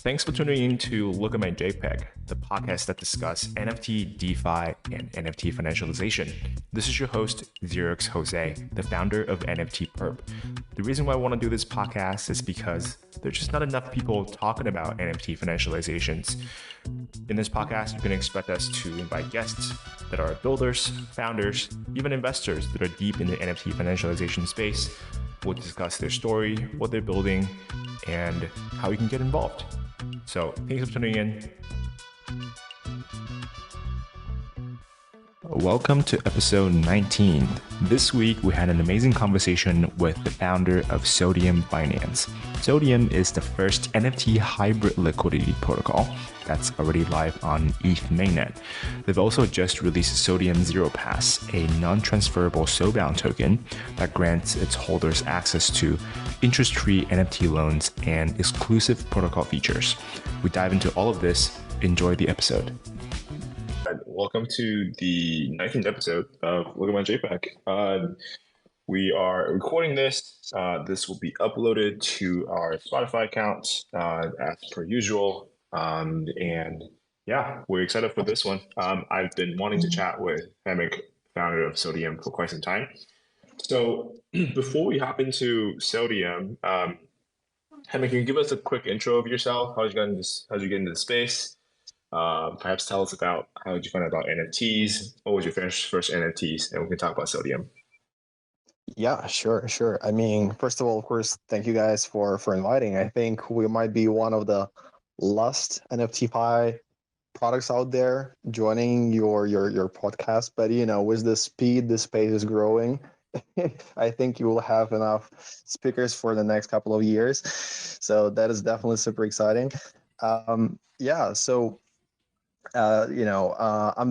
Thanks for tuning in to Look at My JPEG, the podcast that discusses NFT, DeFi, and NFT financialization. This is your host, Xerox Jose, the founder of NFT Perp. The reason why I want to do this podcast is because there's just not enough people talking about NFT financializations. In this podcast, you can expect us to invite guests that are builders, founders, even investors that are deep in the NFT financialization space. We'll discuss their story, what they're building, and how you can get involved. So thanks for tuning in. Welcome to episode 19. This week, we had an amazing conversation with the founder of Sodium Finance. Sodium is the first NFT hybrid liquidity protocol that's already live on ETH mainnet. They've also just released Sodium Zero Pass, a non-transferable soulbound token that grants its holders access to interest-free NFT loans and exclusive protocol features. We dive into all of this. Enjoy the episode. Welcome to the 19th episode of Look at My JPEG. We are recording this. This will be uploaded to our Spotify account as per usual. And yeah, we're excited for this one. I've been wanting to chat with Hemik, founder of Sodium, for quite some time. So before we hop into Sodium, Hemik, can you give us a quick intro of yourself? How'd you get into the space? Perhaps tell us about how did you find out about NFTs? What was your first NFTs? And we can talk about Sodium. Yeah, sure. I mean, first of all, of course, thank you guys for inviting. I think we might be one of the last NFT Pi products out there joining your podcast. But with the speed the space is growing, I think you will have enough speakers for the next couple of years. So that is definitely super exciting. I'm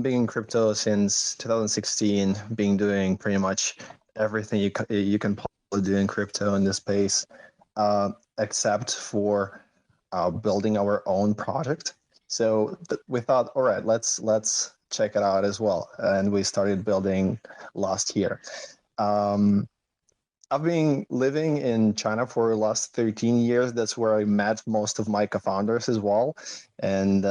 being in crypto since 2016, doing pretty much everything you can possibly do in crypto in this space, except for building our own project. So we thought, all right, let's check it out as well, and we started building last year. I've been living in China for the last 13 years. That's where I met most of my co-founders as well. And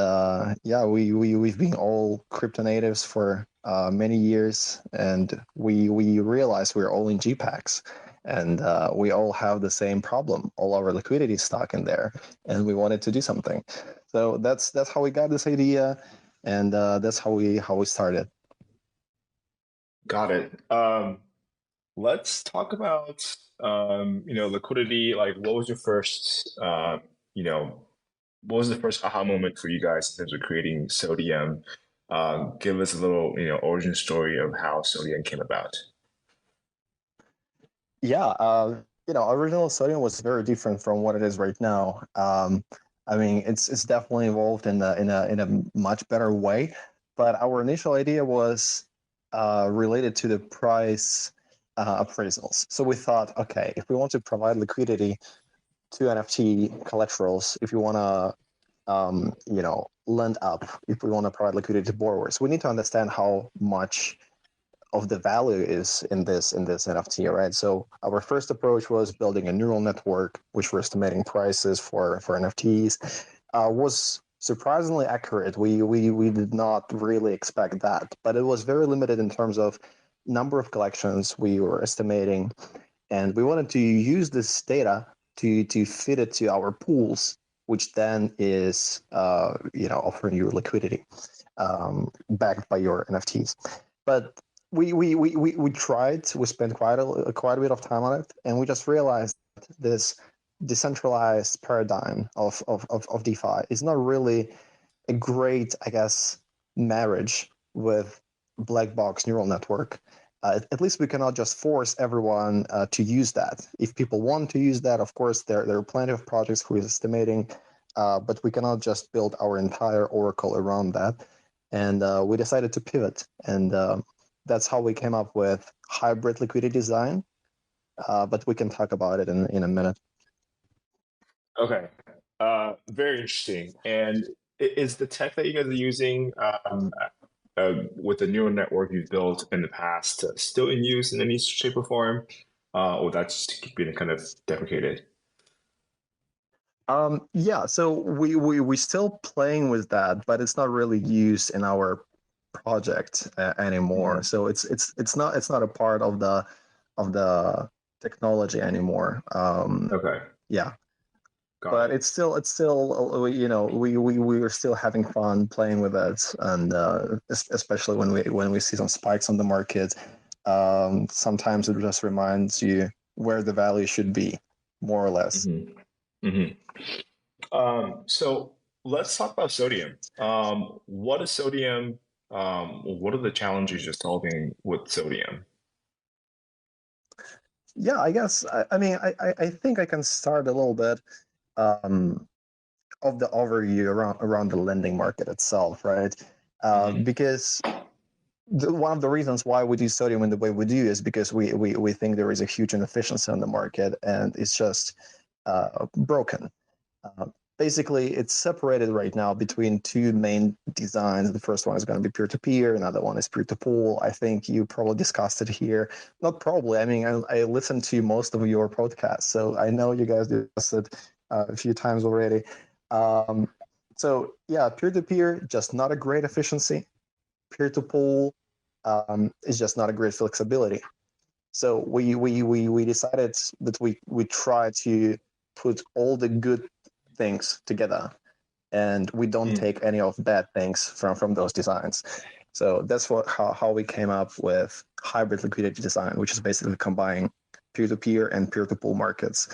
we've been all crypto natives for many years. And we realized we're all in JPEGs. And we all have the same problem. All our liquidity is stuck in there. And we wanted to do something. So that's how we got this idea. And that's how we started. Got it. Let's talk about liquidity. Like, what was your first what was the first aha moment for you guys in terms of creating Sodium? Give us a little origin story of how Sodium came about. Yeah, original Sodium was very different from what it is right now. I mean, it's definitely evolved in a much better way. But our initial idea was related to the price appraisals. So we thought, okay, if we want to provide liquidity to NFT collaterals, if you want to, lend up, if we want to provide liquidity to borrowers, we need to understand how much of the value is in this NFT, right? So our first approach was building a neural network, which we're estimating prices for NFTs. Was surprisingly accurate. We did not really expect that, but it was very limited in terms of number of collections we were estimating, and we wanted to use this data to feed it to our pools, which then is offering you liquidity backed by your NFTs. But we tried. We spent quite a bit of time on it, and we just realized this decentralized paradigm of DeFi is not really a great, I guess, marriage with black box neural network. At least we cannot just force everyone to use that. If people want to use that, of course, there are plenty of projects who is estimating, but we cannot just build our entire oracle around that. And we decided to pivot, and that's how we came up with hybrid liquidity design. But we can talk about it in a minute. Okay. Very interesting. And is the tech that you guys are using with the neural network you've built in the past still in use in any shape or form? Or that's being kind of deprecated? Yeah, so we still playing with that, but it's not really used in our project anymore. Mhm. So it's not a part of the technology anymore. Okay, Yeah, got but it. it's still we are still having fun playing with it, and especially when we see some spikes on the market. Sometimes it just reminds you where the value should be, more or less. Hmm. Hmm. So let's talk about sodium. What is sodium? What are the challenges you're solving with sodium? Yeah, I guess I mean I think I can start a little bit um, of the overview around the lending market itself, right? Hmm. Because one of the reasons why we do sodium in the way we do is because we think there is a huge inefficiency on the market and it's just broken. Uh, Basically, it's separated right now between two main designs. The first one is going to be peer-to-peer, another one is peer-to-pool. I think you probably discussed it here. Not probably. I mean, I listened to most of your podcasts, so I know you guys discussed it a few times already. Um, so yeah, peer-to-peer, just not a great efficiency. Peer-to-pool is just not a great flexibility. So we decided that we try to put all the good things together, and we don't Mm. take any of bad things from those designs. So that's how we came up with hybrid liquidity design, which is basically combining peer-to-peer and peer-to-pool markets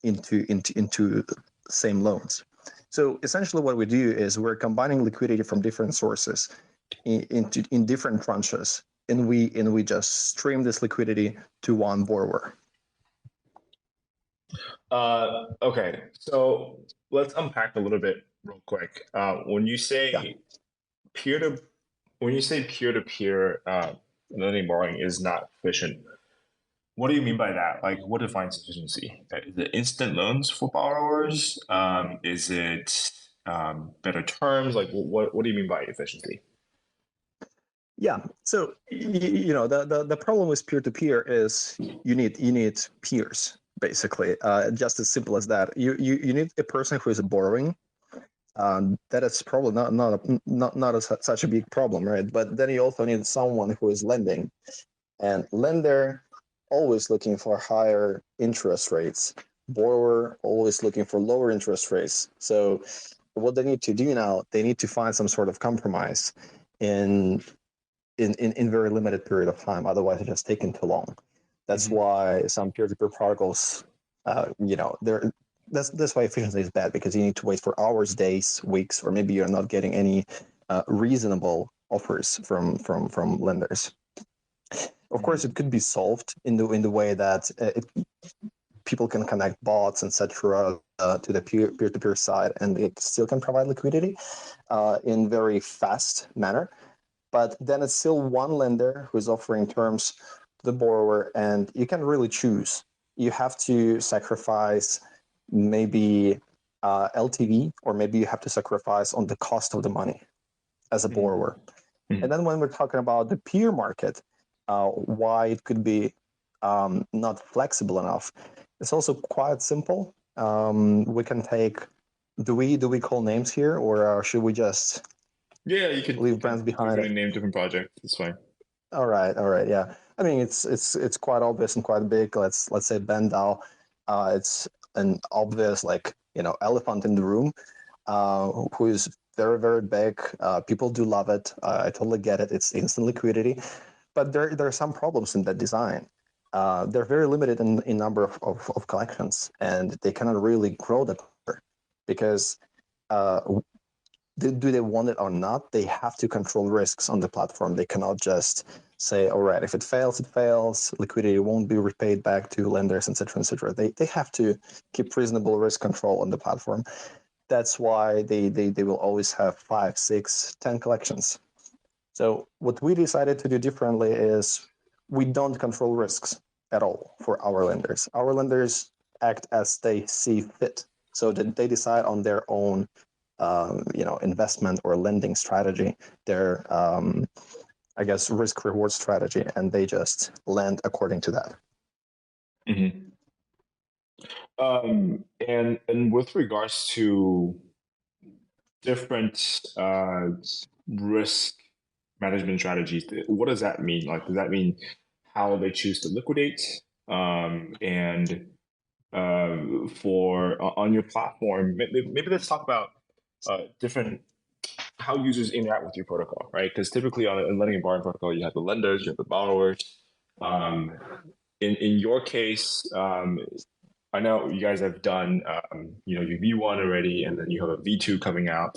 into same loans. So essentially, what we do is we're combining liquidity from different sources in different tranches, and we just stream this liquidity to one borrower. Okay, so let's unpack a little bit real quick. Yeah, Peer to, when you say peer-to-peer lending borrowing is not efficient, what do you mean by that? Like, what defines efficiency? Is it instant loans for borrowers? Is it better terms? Like, what do you mean by efficiency? yeah. So the problem with peer to peer is you need peers basically. Just as simple as that. You need a person who is borrowing. That is probably such a big problem, right? But then you also need someone who is lending, and lender always looking for higher interest rates. Borrower always looking for lower interest rates. So what they need to do now, they need to find some sort of compromise in in very limited period of time. Otherwise, it's just taking too long. That's Hmm. why some peer-to-peer protocols, they're that's why efficiency is bad because you need to wait for hours, days, weeks, or maybe you're not getting any reasonable offers from lenders. Of course, it Hmm. could be solved in the way that people can connect bots, etc., to the peer-to-peer side, and it still can provide liquidity in very fast manner. But then it's still one lender who's offering terms to the borrower, and you can really choose. You have to sacrifice maybe LTV, or maybe you have to sacrifice on the cost of the money as a Hmm. borrower. And then when we're talking about the peer market, why it could be not flexible enough, it's also quite simple. We can take. Do we call names here, or should we just Yeah, you leave can brands feel behind? free to name different projects. It's fine. All right, yeah. I mean, it's quite obvious and quite big. Let's say Bendao. It's an obvious elephant in the room, who is very very big. People do love it. I totally get it. It's instant liquidity, but there are some problems in that design. They're very limited in number of collections, and they cannot really grow that because uh, do they want it or not, they have to control risks on the platform. They cannot just say, all right, if it fails, it fails. Liquidity won't be repaid back to lenders, etc., etc. They have to keep reasonable risk control on the platform. That's why they will always have 5, 6, 10 collections. So what we decided to do differently is we don't control risks at all for our lenders. Our lenders act as they see fit, so that they decide on their own, investment or lending strategy, their, I guess, risk reward strategy, and they just lend according to that. Hmm. And with regards to different risk management strategies, what does that mean? Like, does that mean how they choose to liquidate? And for on your platform, maybe let's talk about different how users interact with your protocol, right? Because typically on a lending and borrowing protocol, you have the lenders, you have the borrowers. Um, in your case, I know you guys have done, your V1 already, and then you have a V2 coming out.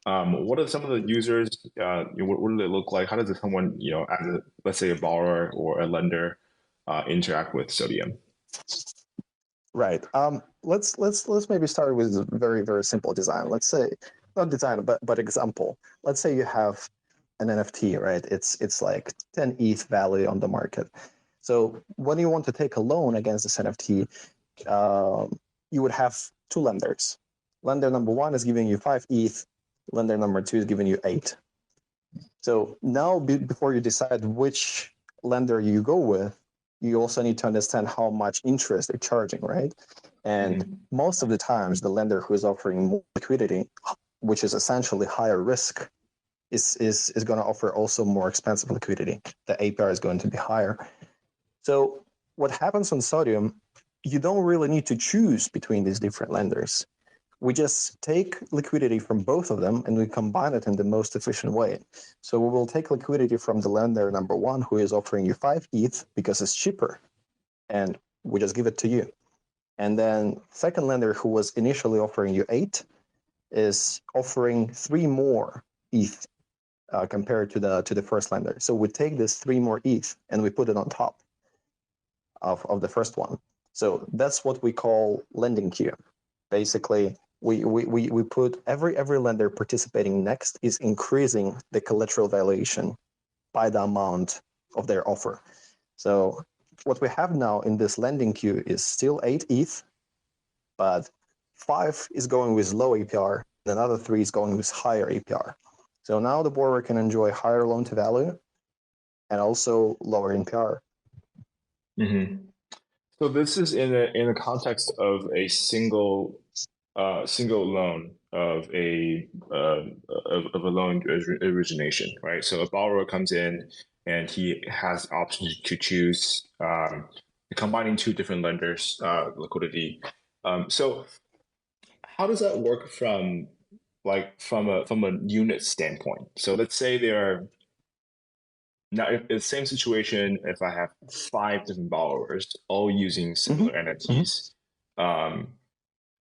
What are some of the users? What do they look like? How does someone, as a, let's say a borrower or a lender, interact with Sodium? Right. Let's maybe start with a very very simple design. Let's say not design, but example. Let's say you have an NFT, right? It's like 10 ETH value on the market. So when you want to take a loan against this NFT, you would have two lenders. Lender number one is giving you 5 ETH. Lender number two is giving you 8. So now, before you decide which lender you go with, you also need to understand how much interest they're charging, right? And most of the times, the lender who is offering more liquidity, which is essentially higher risk, is going to offer also more expensive liquidity. The APR is going to be higher. So what happens on Sodium, you don't really need to choose between these different lenders. We just take liquidity from both of them and we combine it in the most efficient way. So we will take liquidity from the lender number one, who is offering you 5 ETH because it's cheaper, and we just give it to you. And then second lender, who was initially offering you 8, is offering 3 more ETH compared to the first lender. So we take this 3 more ETH and we put it on top of the first one. So that's what we call lending queue. Basically, we put every lender participating next is increasing the collateral valuation by the amount of their offer. So what we have now in this lending queue is still 8 ETH, but 5 is going with low APR, and another 3 is going with higher APR. So now the borrower can enjoy higher loan to value and also lower APR. Mm-hmm. So this is in a context of a single loan of a loan origination, right? So a borrower comes in and he has options to choose combining two different lenders liquidity. So how does that work from from a unit standpoint? So let's say there are now, if the same situation, if I have 5 different borrowers all using similar NFTs, um,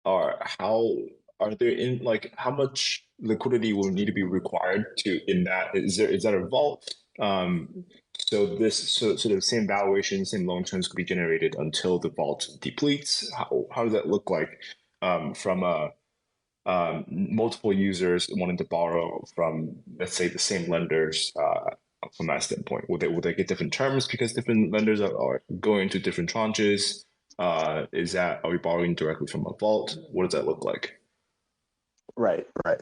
are how are there in like how much liquidity will need to be required to in that is that a vault? So the same valuation, same loan terms could be generated until the vault depletes. How does that look like from a multiple users wanting to borrow from, let's say, the same lenders from that standpoint? Would they get different terms because different lenders are going to different tranches? Are we borrowing directly from a vault? What does that look like? Right, right.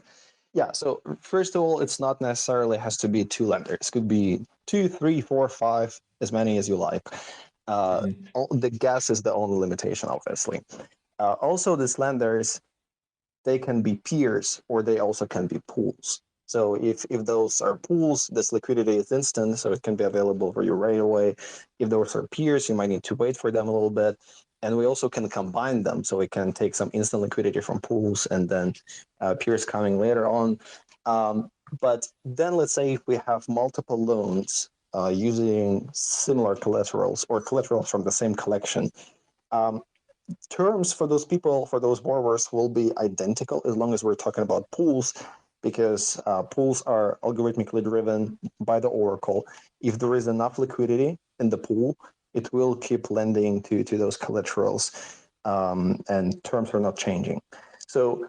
Yeah, so first of all, it's not necessarily has to be 2 lenders. It could be 2, 3, 4, 5, as many as you like. The gas is the only limitation, obviously. Also, these lenders, they can be peers or they also can be pools. So if those are pools, this liquidity is instant, so it can be available for you right away. If those are peers, you might need to wait for them a little bit. And we also can combine them, so we can take some instant liquidity from pools and then peers coming later on. But then let's say if we have multiple loans using similar collaterals or collaterals from the same collection, um, terms for those people, for those borrowers, will be identical as long as we're talking about pools, because pools are algorithmically driven by the Oracle. If there is enough liquidity in the pool, it will keep lending to those collaterals, and terms are not changing. So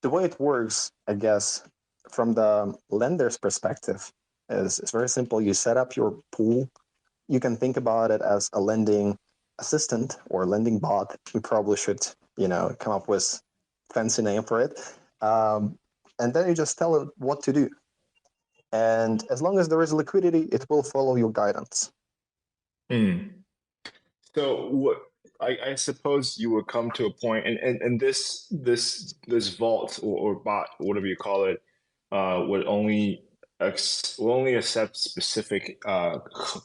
the way it works, I guess, from the lender's perspective, is very simple. You set up your pool. You can think about it as a lending assistant or lending bot. We probably should, come up with fancy name for it. And then you just tell it what to do. And as long as there is liquidity, it will follow your guidance. Mm. So what? I suppose you would come to a point, and this vault or bot, whatever you call it, would will only accept specific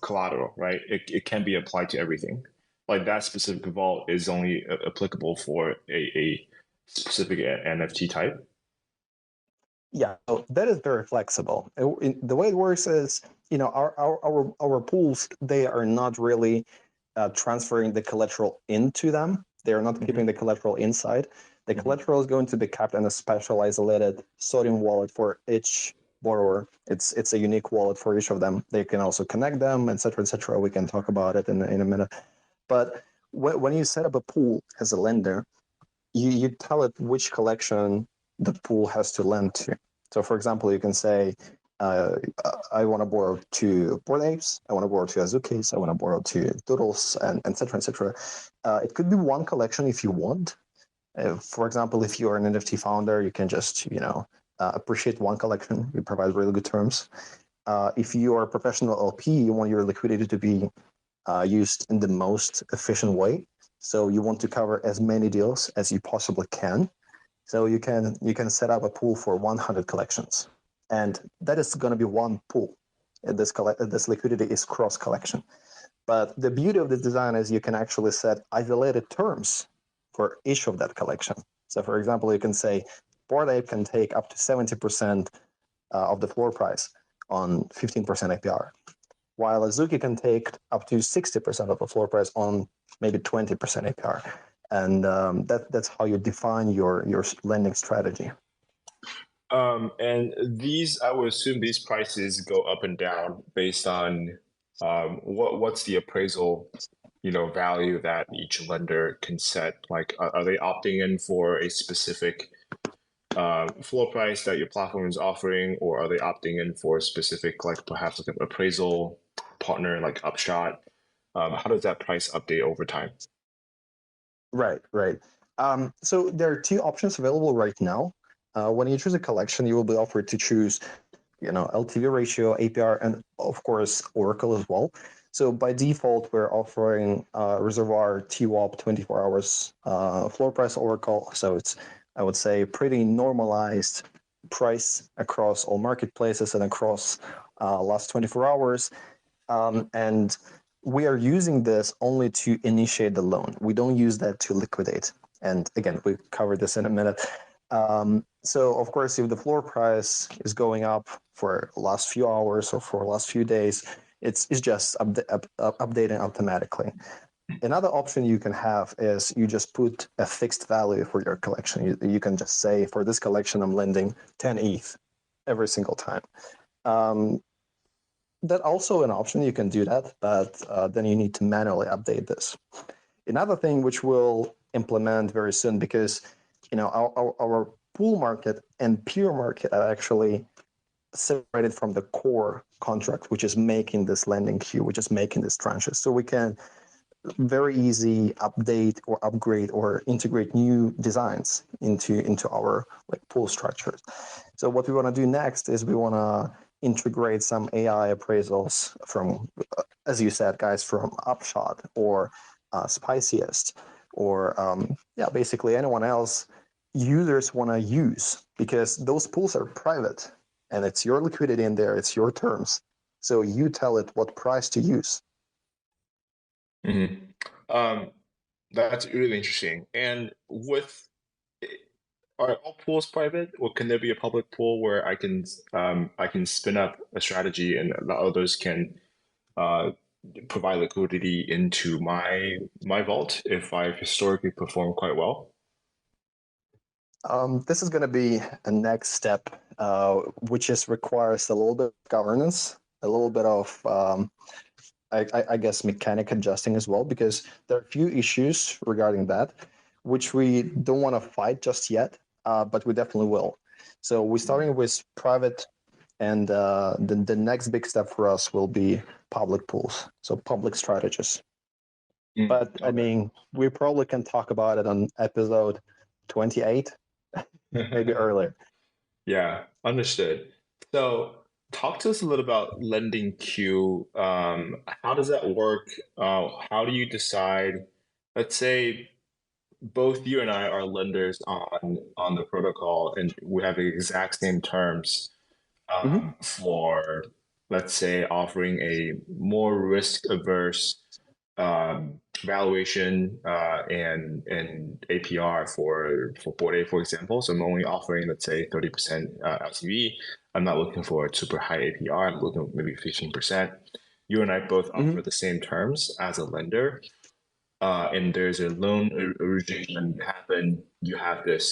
collateral, right? It can be applied to everything. Like that specific vault is only applicable for a specific NFT type. Yeah, so that is very flexible. The way it works is, our pools, they are not really transferring the collateral into them. They are not keeping Hmm. the collateral inside. The Hmm. collateral is going to be kept in a special isolated Sodium wallet for each borrower. It's a unique wallet for each of them. They can also connect them, etc., etc. We can talk about it in a minute. But when you set up a pool as a lender, you tell it which collection the pool has to lend to. So, for example, you can say, uh, I want to borrow to Bored Apes, I want to borrow to Azukis, I want to borrow to Doodles, and etc. etc. It could be one collection if you want. For example, if you're an NFT founder, you can just appreciate one collection. You provide really good terms. If you are a professional LP, you want your liquidity to be used in the most efficient way. So you want to cover as many deals as you possibly can. So you can set up a pool for 100 collections, and that is going to be one pool. This liquidity is cross collection. But the beauty of this design is you can actually set isolated terms for each of that collection. So, for example, you can say Bored Ape can take up to 70% of the floor price on 15% APR, while Azuki can take up to 60% of the floor price on maybe 20% APR. And that's how you define your lending strategy. And these, I would assume these prices go up and down based on what's the appraisal, value that each lender can set. Like, are they opting in for a specific floor price that your platform is offering, or are they opting in for a specific, like perhaps like an appraisal partner, like Upshot? How does that price update over time? Right, right. So there are two options available right now. When you choose a collection, you will be offered to choose, LTV ratio, APR, and of course Oracle as well. So by default, we're offering Reservoir TWAP 24 hours floor price Oracle. So it's, I would say, pretty normalized price across all marketplaces and across last 24 hours. And we are using this only to initiate the loan. We don't use that to liquidate. And again, we cover this in a minute. So of course, if the floor price is going up for last few hours or for last few days, it's just updating automatically. Another option you can have is you just put a fixed value for your collection. You can just say, for this collection, I'm lending 10 ETH every single time. Um, that also an option. You can do that, but then you need to manually update this. Another thing which we'll implement very soon, because our pool market and peer market are actually separated from the core contract, which is making this lending queue, which is making these tranches. So we can very easy update or upgrade or integrate new designs into our like pool structures. So what we want to do next is we want to integrate some AI appraisals from, as you said, guys, from Upshot or Spiciest or basically anyone else users want to use, because those pools are private and it's your liquidity in there, it's your terms. So you tell it what price to use. Hmm. Um, that's really interesting. And are all pools private, or can there be a public pool where I can spin up a strategy and the others can uh, provide liquidity into my vault if I've historically performed quite well? This is going to be a next step, which just requires a little bit of governance, a little bit of, I guess, mechanic adjusting as well, because there are a few issues regarding that, which we don't want to fight just yet, but we definitely will. So we're starting with private, and the next big step for us will be public pools, so public strategies. Mm, But I mean, we probably can talk about it on episode 28, maybe okay. earlier. Yeah, understood. So, talk to us a little about lending queue. How does that work? How do you decide? let's say both you and I are lenders on the protocol, and we have the exact same terms Hmm. for, let's say, offering a more risk averse valuation and APR for Board A, for example. So I'm only offering, let's say, 30% LTV. I'm not looking for a super high APR. I'm looking at maybe 15%. You and I both Hmm. offer the same terms as a lender. And there's a loan origination happen. You have this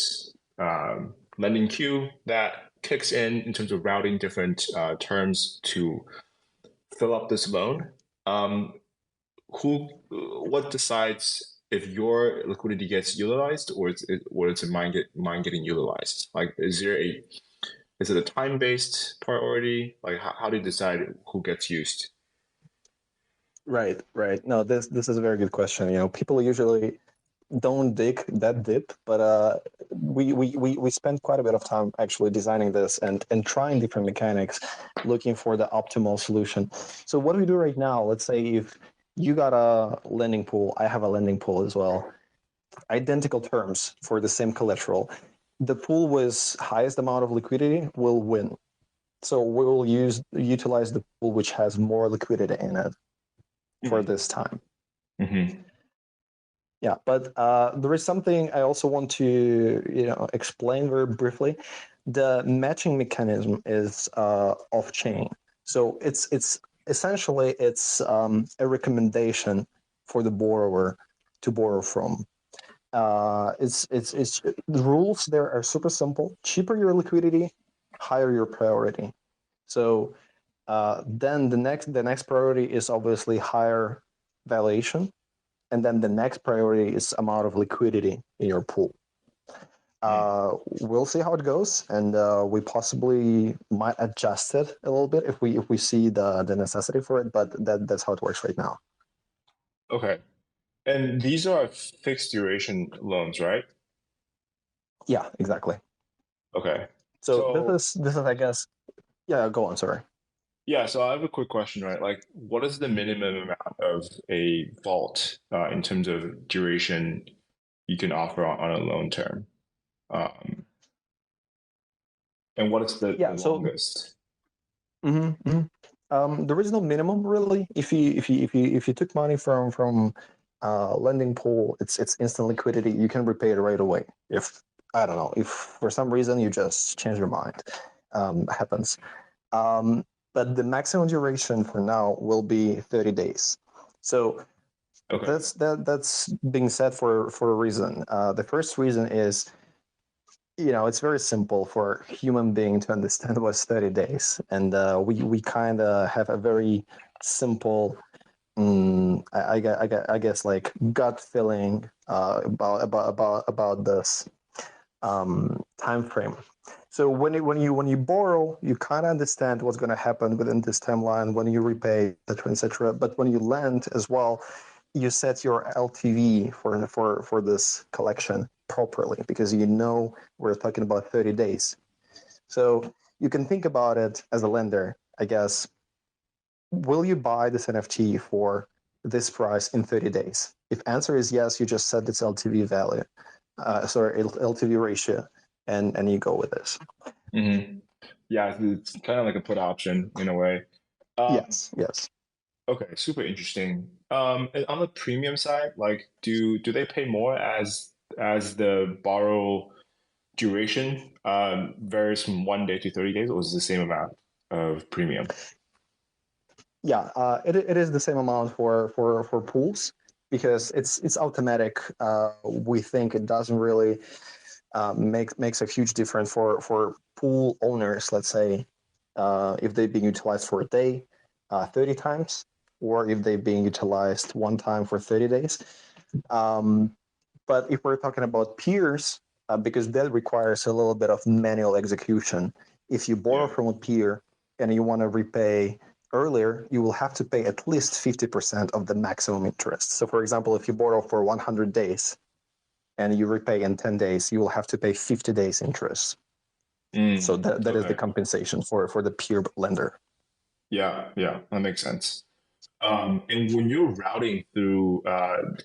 lending queue that kicks in terms of routing different terms to fill up this loan. Um, what decides if your liquidity gets utilized or it's mine getting utilized? Like, is it a time based priority? Like, how do you decide who gets used? Right, right. No, this is a very good question. People usually don't dig that deep, but we spent quite a bit of time actually designing this and trying different mechanics, looking for the optimal solution. So what do we do right now? Let's say if you got a lending pool, I have a lending pool as well, identical terms for the same collateral. The pool with highest amount of liquidity will win. So we will utilize the pool which has more liquidity in it for Mm-hmm. this time. Mm-hmm. Yeah, but there is something I also want to explain very briefly. The matching mechanism is off chain, so it's essentially it's a recommendation for the borrower to borrow from. It's the rules there are super simple. Cheaper your liquidity, higher your priority. So then the next priority is obviously higher valuation, and then the next priority is amount of liquidity in your pool. We'll see how it goes, and we possibly might adjust it a little bit if we see the necessity for it. But that's how it works right now. Okay. And these are fixed duration loans, right? Yeah, exactly. Okay. So this So is this is I guess yeah. Go on. Sorry. yeah, so I have a quick question, right? Like, what is the minimum amount of a vault in terms of duration you can offer on a loan term? Um, and what is the Yeah. So longest? there is no minimum really. If you took money from lending pool, it's instant liquidity. You can repay it right away. If I don't know, if for some reason you just change your mind, happens. Um, but the maximum duration for now will be 30 days. So Okay. that's being said for a reason. The first reason is it's very simple for a human being to understand what's 30 days. And we kind of have a very simple, I guess, like gut feeling about this time frame. So when you borrow, you kind of understand what's going to happen within this timeline when you repay, etc., etc. But when you lend as well, you set your LTV for this collection properly because we're talking about 30 days. So you can think about it as a lender, I guess. Will you buy this NFT for this price in 30 days? If answer is yes, you just set its LTV value, LTV ratio, and you go with this. Mm-hmm. Yeah, it's kind of like a put option in a way. Um, Yes, yes. okay, super interesting. And on the premium side, like, do they pay more as the borrow duration varies from 1 day to 30 days, or is it the same amount of premium? Yeah, it is the same amount for pools because it's automatic. We think it doesn't really makes a huge difference for pool owners. Let's say if they're being utilized for a day, 30 times, or if they're being utilized one time for 30 days. Um, but if we're talking about peers, because that requires a little bit of manual execution. If you borrow Yeah. from a peer and you want to repay earlier, you will have to pay at least 50% of the maximum interest. So, for example, if you borrow for 100 days and you repay in 10 days, you will have to pay 50 days interest. So that is the Okay. compensation for the peer lender. Yeah, yeah, that makes sense. And when you're routing through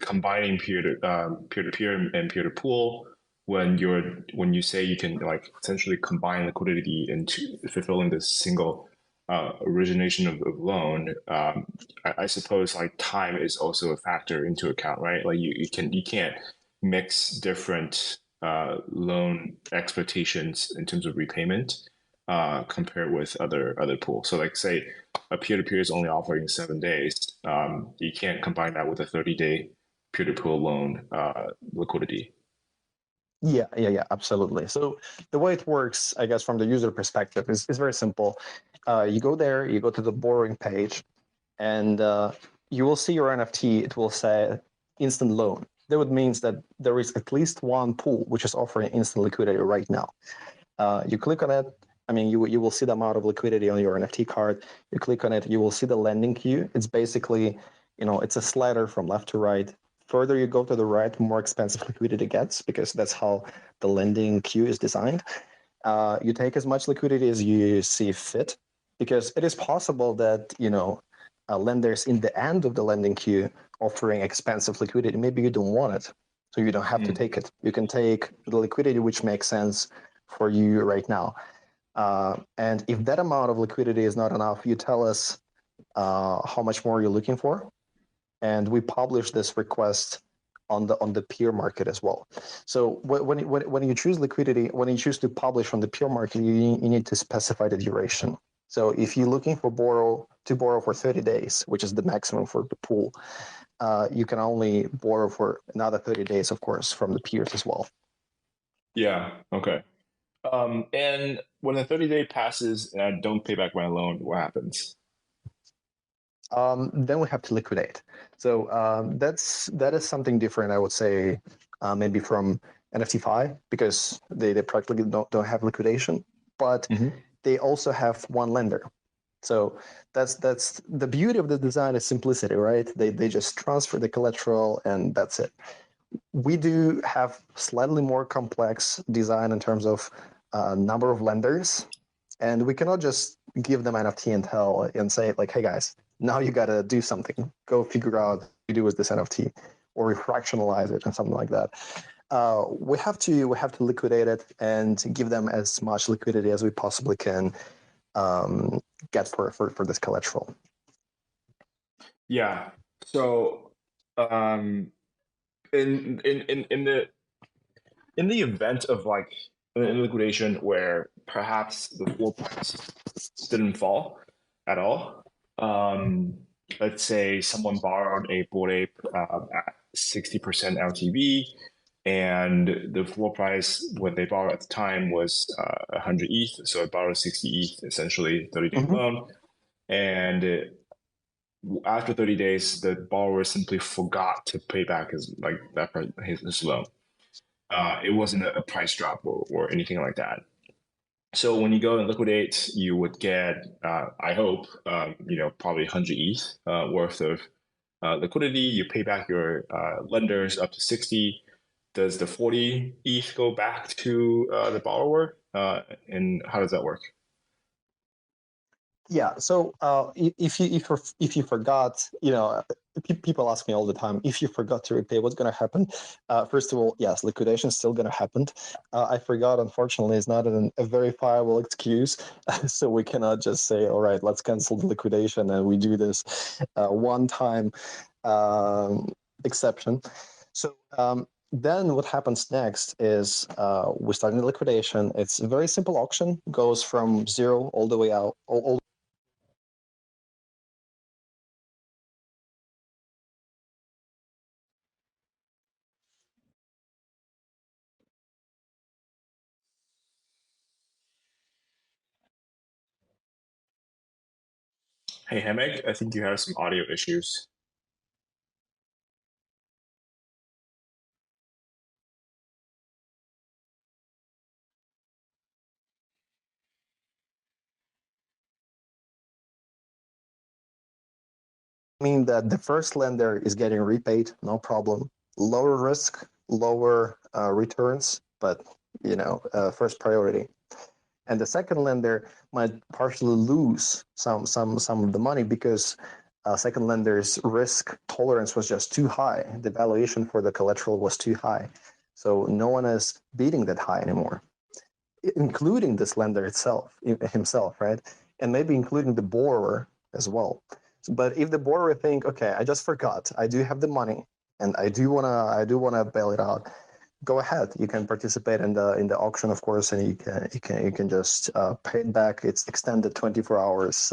combining peer-to-peer and peer-to-pool, when you say you can like essentially combine liquidity into fulfilling this single origination of loan, I suppose like time is also a factor into account, right? Like you can't mix different loan expectations in terms of repayment compared with other pools. So like say a peer-to-peer is only offering 7 days, you can't combine that with a 30-day peer-to-peer loan liquidity. Yeah, absolutely. So the way it works, I guess, from the user perspective is very simple. You go there, you go to the borrowing page, and you will see your NFT. It will say instant loan. That would mean that there is at least one pool which is offering instant liquidity right now. You click on it. I mean, you will see the amount of liquidity on your NFT card. You click on it, you will see the lending queue. It's basically, it's a slider from left to right. Further you go to the right, more expensive liquidity gets, because that's how the lending queue is designed. You take as much liquidity as you see fit, because it is possible that lenders in the end of the lending queue offering expensive liquidity, maybe you don't want it, so you don't have to take it. You can take the liquidity which makes sense for you right now. And if that amount of liquidity is not enough, you tell us how much more you're looking for, and we publish this request on the peer market as well. So when you choose liquidity, when you choose to publish on the peer market, you need to specify the duration. So if you're looking for borrow for 30 days, which is the maximum for the pool, you can only borrow for another 30 days, of course, from the peers as well. Yeah. Okay. And when the 30-day passes and I don't pay back my loan, what happens? Then we have to liquidate. So that is something different, I would say, maybe from NFT5, because they practically don't have liquidation, but they also have one lender. So that's the beauty of the design is simplicity, right? They just transfer the collateral and that's it. We do have slightly more complex design in terms of number of lenders, and we cannot just give them NFT and say like, hey guys, now you got to do something. Go figure out what you do with this NFT, or we fractionalize it and something like that. We have to liquidate it and give them as much liquidity as we possibly can get for this collateral. Yeah. So, in the event of like an liquidation where perhaps the floor price didn't fall at all, let's say someone borrowed a Bored Ape at 60% LTV, and the floor price when they borrowed at the time was 100 ETH, so I borrowed 60 ETH, essentially 30-day loan, and after 30 days, the borrower simply forgot to pay back his loan. It wasn't a price drop or anything like that. So when you go and liquidate, you would get, I hope, probably 100 ETH worth of liquidity. You pay back your lenders up to 60. Does the 40 ETH go back to the borrower? And how does that work? Yeah. So if you forgot, people ask me all the time, if you forgot to repay, what's going to happen? First of all, yes, liquidation is still going to happen. I forgot, unfortunately, is not a verifiable excuse, so we cannot just say, all right, let's cancel the liquidation and we do this one-time exception. So. Then what happens next is we start the liquidation. It's a very simple auction, goes from zero all the way out, all Hey, Hemeg, I think you have some audio issues. mean that the first lender is getting repaid, no problem. Lower risk, lower returns, but first priority. And the second lender might partially lose some of the money because second lender's risk tolerance was just too high. The valuation for the collateral was too high. So no one is beating that high anymore, including this lender himself, right? And maybe including the borrower as well. But if the borrower think, okay, I just forgot, I do have the money, and I do wanna bail it out, go ahead. You can participate in the auction, of course, and you can just pay it back. It's extended 24 hours.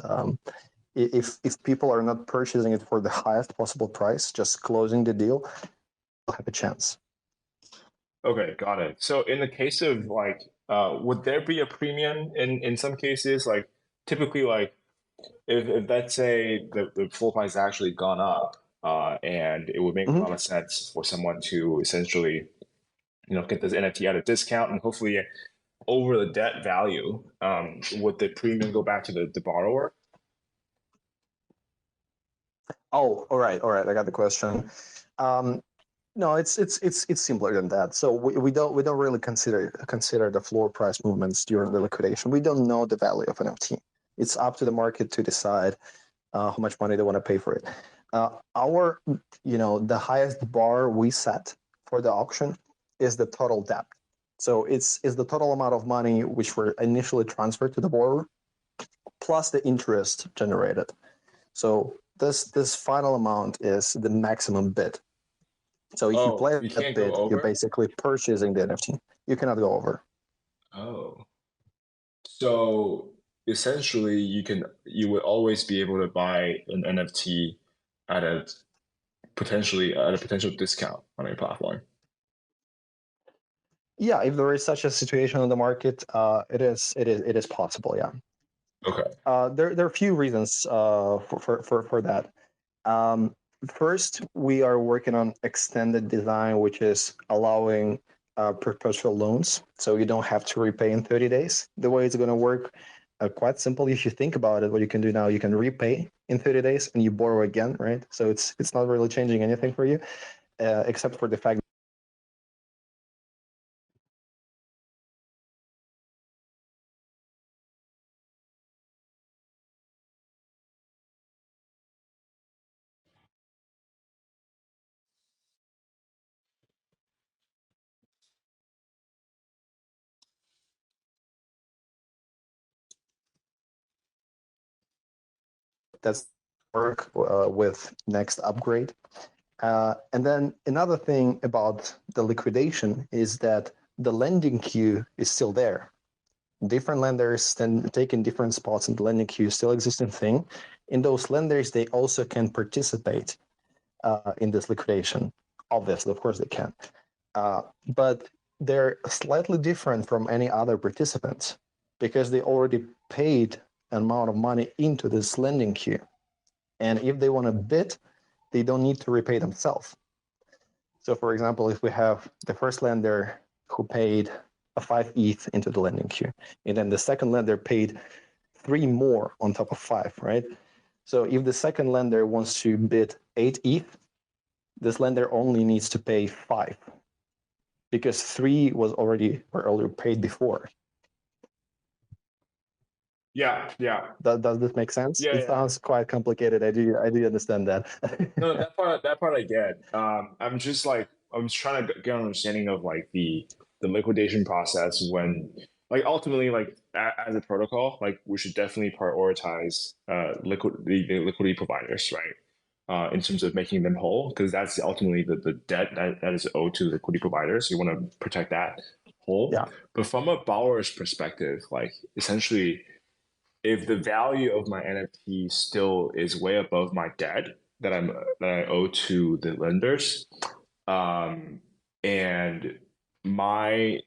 If people are not purchasing it for the highest possible price, just closing the deal, you'll have a chance. Okay, got it. So in the case of like, would there be a premium in some cases? Like typically, like if let's say the full price has actually gone up, and it would make a Mhm. lot of sense for someone to essentially, get this NFT at a discount and hopefully over the debt value, would the premium go back to the borrower? Oh, all right. I got the question. Um, no, it's simpler than that. So we don't really consider the floor price movements during the liquidation. We don't know the value of an NFT. It's up to the market to decide how much money they want to pay for it. Our, the highest bar we set for the auction is the total debt. So it's the total amount of money which were initially transferred to the borrower plus the interest generated. So this final amount is the maximum bid. So if you Oh, play you that can't go bid, you're over? basically purchasing the NFT. You cannot go over. Oh. So essentially you would always be able to buy an NFT at a potential discount on a platform. Yeah, if there is such a situation in the market, it is possible. Yeah. Okay. There are a few reasons for that. Um, First, we are working on extended design, which is allowing perpetual loans, so you don't have to repay in 30 days. The way it's going to work, quite simple. If you think about it, what you can do now, you can repay in 30 days and you borrow again, right? So it's not really changing anything for you, except for the fact that's work with next upgrade. And then another thing about the liquidation is that the lending queue is still there. Different lenders then taking different spots in the lending queue, still existing thing. In those lenders, they also can participate in this liquidation. Obviously, of course, they can. But they're slightly different from any other participants because they already paid an amount of money into this lending queue. And if they want to bid, they don't need to repay themselves. So, for example, if we have the first lender who paid a 5 ETH into the lending queue, and then the second lender paid 3 more on top of 5, right? So, if the second lender wants to bid 8 ETH, this lender only needs to pay 5 because 3 were already paid before. Yeah, yeah. Does this make sense? Yeah, It yeah. sounds quite complicated. I do understand that. No, that part I get. I'm just trying to get an understanding of like the liquidation process when like ultimately like as a protocol, like we should definitely prioritize the liquidity providers, right? In terms of making them whole, because that's ultimately the debt that is owed to the liquidity providers. You want to protect that whole. Yeah. But from a borrower's perspective, like essentially if the value of my NFT still is way above my debt that I owe to the lenders, um, and my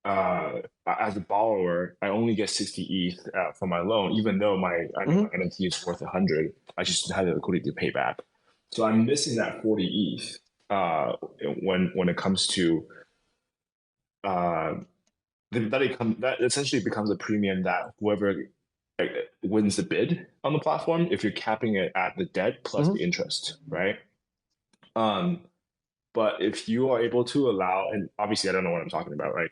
as a borrower, I only get 60 ETH for my loan, even though I know my Mm-hmm. NFT is worth 100. I just have the liquidity to pay back. So I'm missing that 40 ETH when it comes to uh, that essentially becomes a premium that whoever uh, wins the bid on the platform if you're capping it at the debt plus Mm-hmm. the interest, right? Um, but if you are able to allow, and obviously I don't know what I'm talking about, right?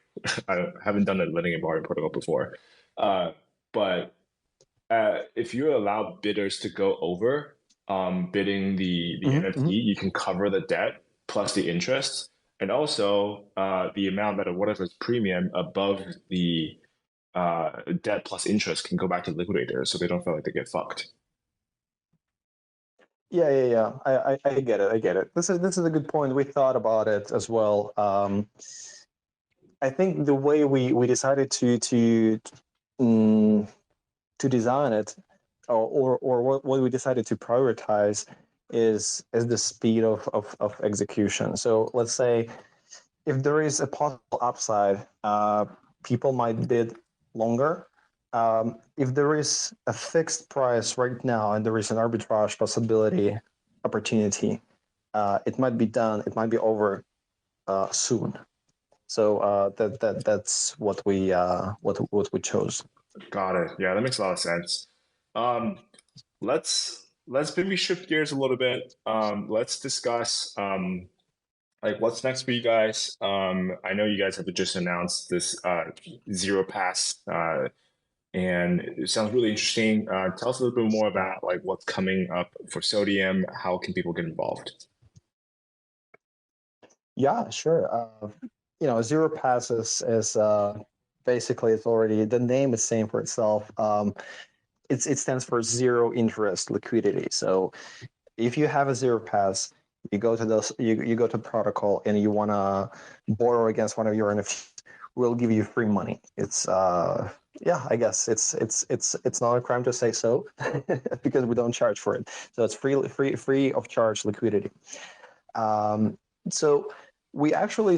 I haven't done a lending and borrowing protocol before, but if you allow bidders to go over, bidding the Mhm, NFT, mhm. you can cover the debt plus the interest, and also the amount that whatever's premium above the debt plus interest can go back to the liquidator, so they don't feel like they get fucked. Yeah. I get it. I get it. This is a good point. We thought about it as well. I think the way we decided mm, to design it, or what we decided to prioritize is the speed of execution. So let's say if there is a possible upside, people might bid longer. If there is a fixed price right now and there is an arbitrage possibility opportunity, it might be done. It might be over soon. So that's what we chose. Got it. Yeah, that makes a lot of sense. Um, let's maybe shift gears a little bit. Let's discuss like what's next for you guys. I know you guys have just announced this zero pass, and it sounds really interesting. Tell us a little bit more about like what's coming up for Sodium. How can people get involved? Yeah, sure. Zero passes is basically it's already the name is saying for itself. It stands for zero interest liquidity. So if you have a zero pass, you go to those you go to protocol and you want to borrow against one of your NFTs, we'll give you free money. It's yeah, I guess it's not a crime to say so because we don't charge for it. So it's free of charge liquidity. Um, so we actually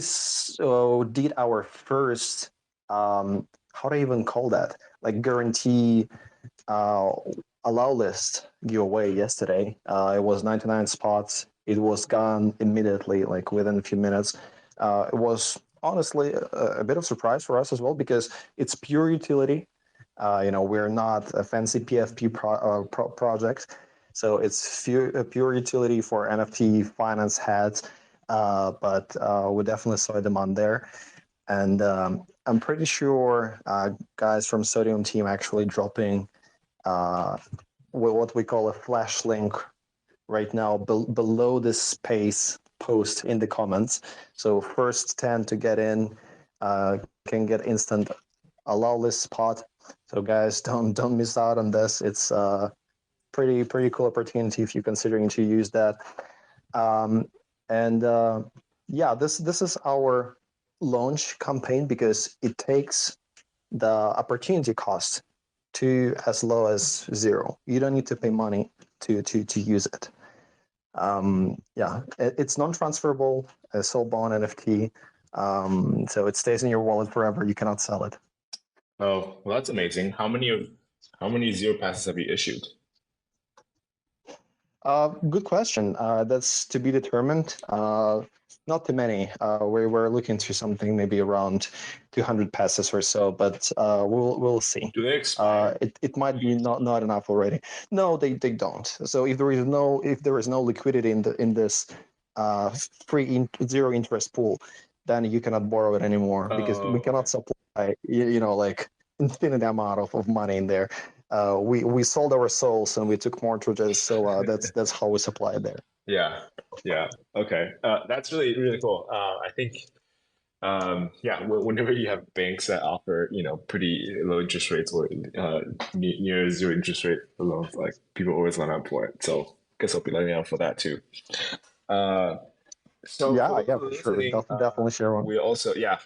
did our first how do I even call that, like guarantee uh, allow list giveaway yesterday. It was 99 spots. It was gone immediately, like within a few minutes. It was honestly a bit of surprise for us as well because it's pure utility. We're not a fancy PFP project, so it's pure utility for NFT finance heads. But we definitely saw a demand there, and I'm pretty sure guys from Sodium team actually dropping uh, what we call a flash link right now below this space post in the comments. So first 10 to get in can get instant allow list spot. So guys, don't miss out on this. It's pretty cool opportunity if you're considering to use that. And yeah, this is our launch campaign because it takes the opportunity cost to as low as zero. You don't need to pay money to use it. Yeah, it's non-transferable, a soul-bound NFT, so it stays in your wallet forever. You cannot sell it. Oh, well, that's amazing. How many zero passes have you issued? Good question. That's to be determined. Not too many. We were looking to something maybe around 200 passes or so, but we'll see. Do they expire? It might be not enough already. No, they don't. So if there is no liquidity in this zero interest pool, then you cannot borrow it anymore because we Oh, okay. cannot supply like infinite amount of money in there. We sold our souls and we took mortgages, so that's how we supply it there. Yeah, yeah. Okay. That's really, really cool. I think, yeah, whenever you have banks that offer, pretty low interest rates or near zero interest rate loans, like people always line up for it. So I guess I'll be lining up for that too. Uh, so for Yeah, those yeah, who are for sure. listening, Definitely share one. we also, yeah,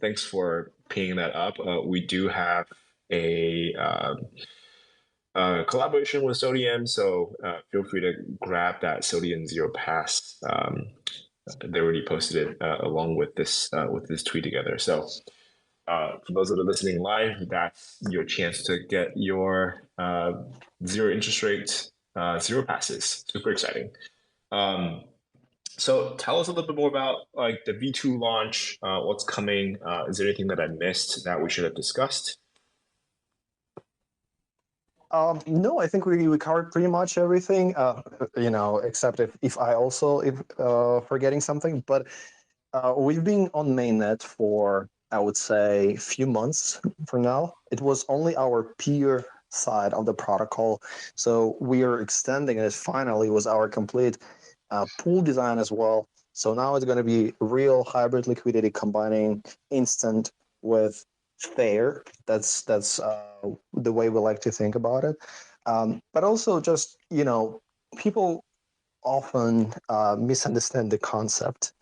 thanks for paying that up. We do have a collaboration with Sodium, so feel free to grab that Sodium Zero Pass. They already posted it along with this tweet together. So for those that are listening live, that's your chance to get your zero interest rate zero passes. Super exciting. Um, so tell us a little bit more about like the V2 launch, what's coming. Is there anything that I missed that we should have discussed? No, I think we covered pretty much everything. Except if I also if forgetting something. But we've been on mainnet for I would say few months for now. It was only our peer side of the protocol. So we are extending it finally with our complete pool design as well. So now it's going to be real hybrid liquidity combining instant with fair. That's the way we like to think about it. But also just, people often misunderstand the concept.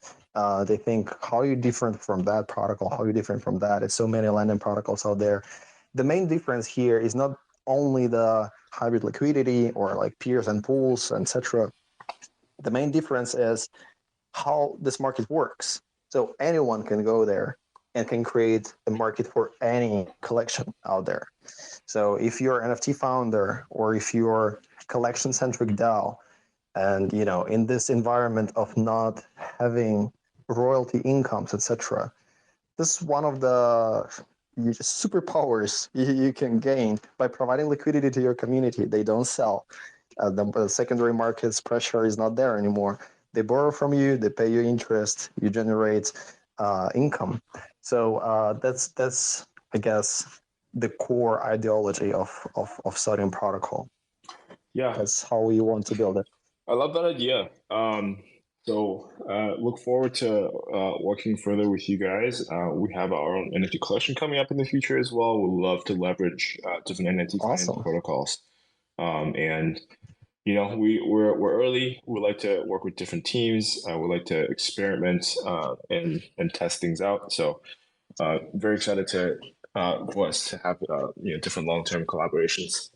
They think, how are you different from that protocol? How are you different from that? It's so many lending protocols out there. The main difference here is not only the hybrid liquidity or like peers and pools, etc. The main difference is how this market works. So anyone can go there and can create a market for any collection out there. So if you're an NFT founder or if you're collection centric DAO, and in this environment of not having royalty incomes, etc., this is one of the superpowers you can gain by providing liquidity to your community. They don't sell. The secondary markets pressure is not there anymore. They borrow from you, they pay you interest, you generate income. So that's I guess the core ideology of Sodium Protocol. Yeah, that's how we want to build it. I love that idea. So look forward to working further with you guys. We have our own NFT collection coming up in the future as well. We'd love to leverage different NFT finance protocols. And we're early. We like to work with different teams. We like to experiment and test things out. So very excited for us to have different long-term collaborations.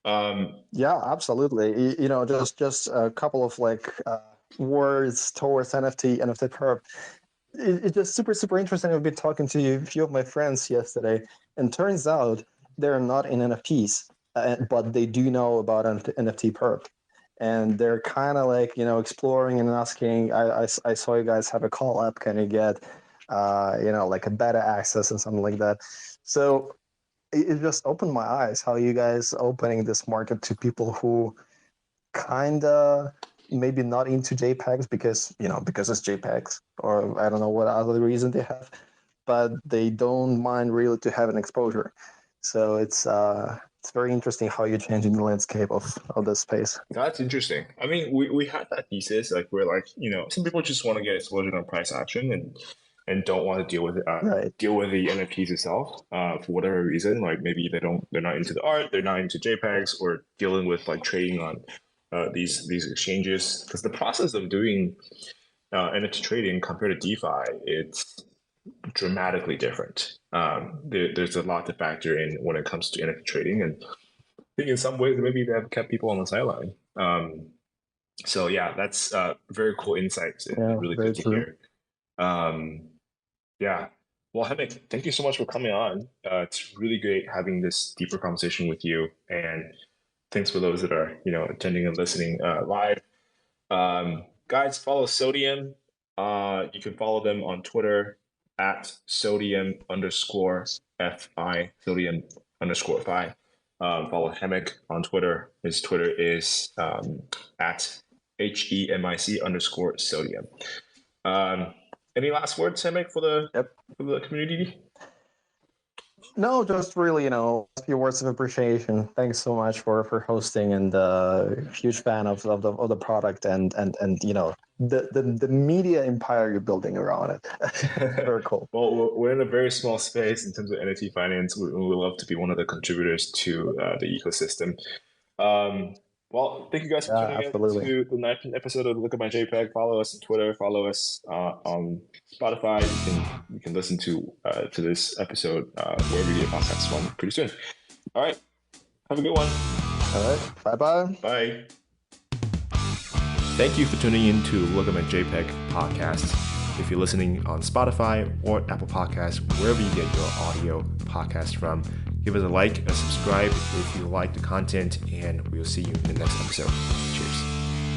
Yeah, absolutely. Just a couple of words towards NFT perp. It's just super interesting. I've been talking to a few of my friends yesterday, and turns out they're not in NFTs, but they do know about NFT perp, and they're kind of exploring and asking. I saw you guys have a call up. Can you get like a beta access and something like that? So it just opened my eyes how you guys opening this market to people who kind of maybe not into JPEGs because it's JPEGs, or I don't know what other reason they have, but they don't mind really to have an exposure. So it's very interesting how you're changing the landscape of this space. That's interesting. I mean, we had that thesis, we're some people just want to get exposure on price action and don't want to deal with deal with the NFTs itself for whatever reason. Like maybe they're not into the art, they're not into JPEGs, or dealing with trading on these exchanges. Because the process of doing NFT trading compared to DeFi, it's dramatically different. There's a lot to factor in when it comes to NFT trading, and I think in some ways maybe they have kept people on the sideline. So yeah, that's very cool insights. Really good to hear. Yeah. Well, Henrik, thank you so much for coming on. It's really great having this deeper conversation with you. And thanks for those that are, attending and listening live. Guys, follow Sodium. You can follow them on Twitter at Sodium_FI, Sodium_FI. Follow Henrik on Twitter. His Twitter is at HEMIC_Sodium. Any last words, Henrik, for the community? No, just really, a few words of appreciation. Thanks so much for hosting, and huge fan of the product and the media empire you're building around it. Very cool. Well, we're in a very small space in terms of NFT finance. We love to be one of the contributors to the ecosystem. Well, thank you guys for tuning in to the 19th episode of Look at My JPEG. Follow us on Twitter. Follow us on Spotify. You can listen to this episode wherever you get podcasts from pretty soon. All right. Have a good one. All right. Bye-bye. Bye. Thank you for tuning in to Look at My JPEG podcast. If you're listening on Spotify or Apple Podcasts, wherever you get your audio podcast from, give us a like, a subscribe if you like the content, and we'll see you in the next episode. Cheers.